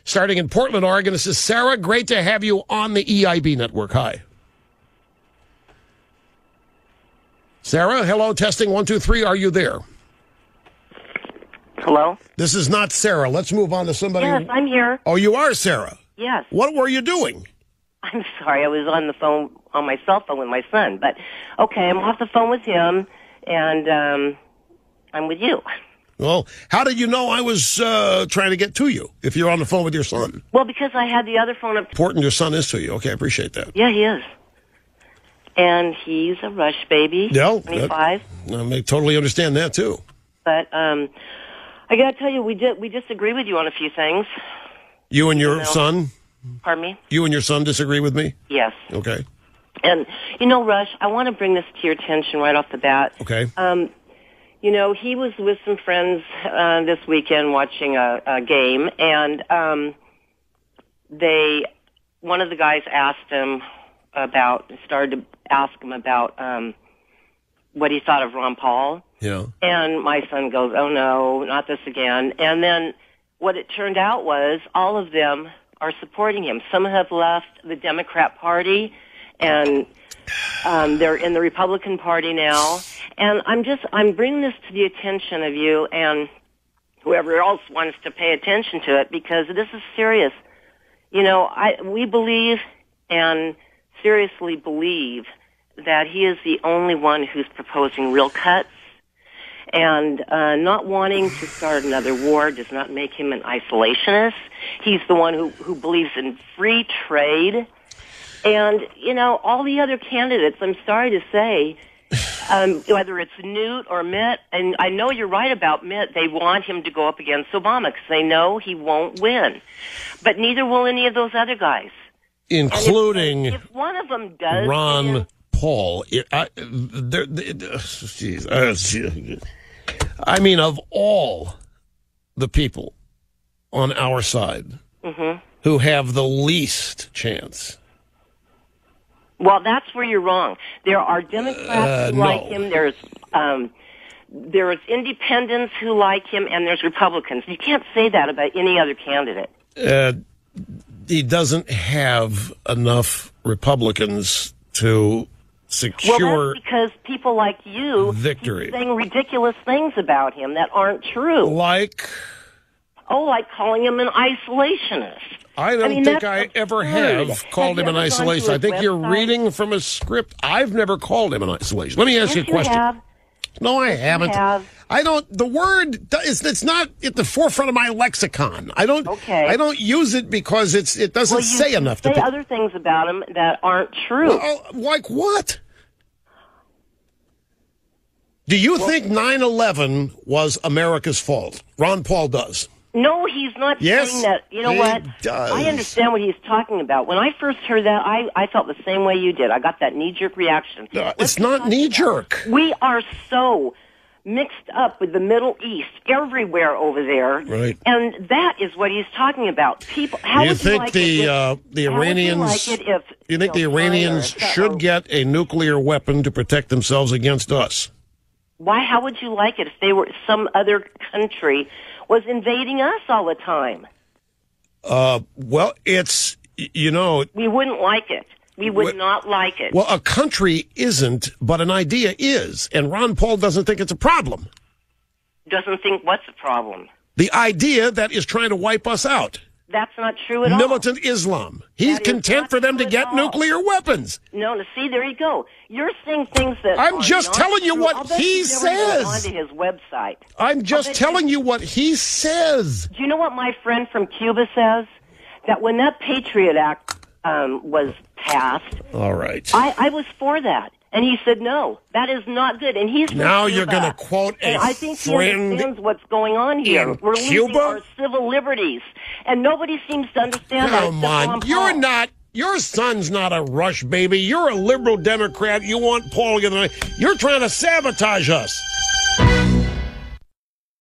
starting in Portland, Oregon. This is Sarah. Great to have you on the EIB network. Hi. Sarah, hello, testing 1, 2, 3. Are you there? Hello? This is not Sarah. Let's move on to somebody. Yes, I'm here. Oh, you are Sarah? Yes. What were you doing? I'm sorry, I was on the phone, on my cell phone with my son. But, okay, I'm off the phone with him, and I'm with you. Well, how did you know I was trying to get to you if you're on the phone with your son? Well, because I had the other phone up. Important your son is to you. Okay, I appreciate that. Yeah, he is. And he's a rush baby, 25. I totally understand that, too. But I got to tell you, we disagree with you on a few things. You and your son? Pardon me? You and your son disagree with me? Yes. Okay. And, Rush, I want to bring this to your attention right off the bat. Okay. He was with some friends this weekend watching a game, and one of the guys started to ask him about what he thought of Ron Paul. Yeah. And my son goes, oh, no, not this again. And then what it turned out was all of them are supporting him. Some have left the Democrat Party, and they're in the Republican Party now. And I'm bringing this to the attention of you and whoever else wants to pay attention to it, because this is serious. We believe and seriously believe that he is the only one who's proposing real cuts, and not wanting to start another war does not make him an isolationist. He's the one who believes in free trade. And, all the other candidates, I'm sorry to say, whether it's Newt or Mitt, and I know you're right about Mitt, they want him to go up against Obama because they know he won't win. But neither will any of those other guys. Including if one of them does, Ron Paul. I mean, of all the people on our side who have the least chance. Well, that's where you're wrong. There are Democrats who like him. There's independents who like him, and there's Republicans. You can't say that about any other candidate. He doesn't have enough Republicans to secure Well, that's because people like you victory. keep saying ridiculous things about him that aren't true. Like calling him an isolationist. I don't think I ever have called him an isolationist. I think you're reading from a script. I've never called him an isolationist. Let me ask you a question. Have. No, I haven't. I don't. The word it's not at the forefront of my lexicon. I don't. Okay. I don't use it because it doesn't say enough. You say other things about him that aren't true. Well, like what? Do you think 9/11 was America's fault? Ron Paul does. No, he's not saying that. You know what? Does. I understand what he's talking about. When I first heard that, I felt the same way you did. I got that knee-jerk reaction. It's not knee-jerk. We are so mixed up with the Middle East everywhere over there. Right. And that is what he's talking about. People, how would you like the Iranians, you think the Iranians should get a nuclear weapon to protect themselves against us? Why? How would you like it if they were some other country was invading us all the time? Well, it's, we wouldn't like it. We would not like it. Well, a country isn't, but an idea is. And Ron Paul doesn't think it's a problem. Doesn't think what's the problem? The idea that is trying to wipe us out. That's not true at all. Militant Islam. He's content for them to get nuclear weapons. No, see, there you go. You're saying things that I'm just telling you what he says. Onto his website. I'm just telling you what he says. Do you know what my friend from Cuba says? That when that Patriot Act was passed, all right, I was for that. And he said, no, that is not good. And he's now you're going to quote a I think friend he understands what's going on here. We're losing our civil liberties. And nobody seems to understand that. Come on, you're not. Your son's not a rush baby. You're a liberal Democrat. You want Paul. You're trying to sabotage us.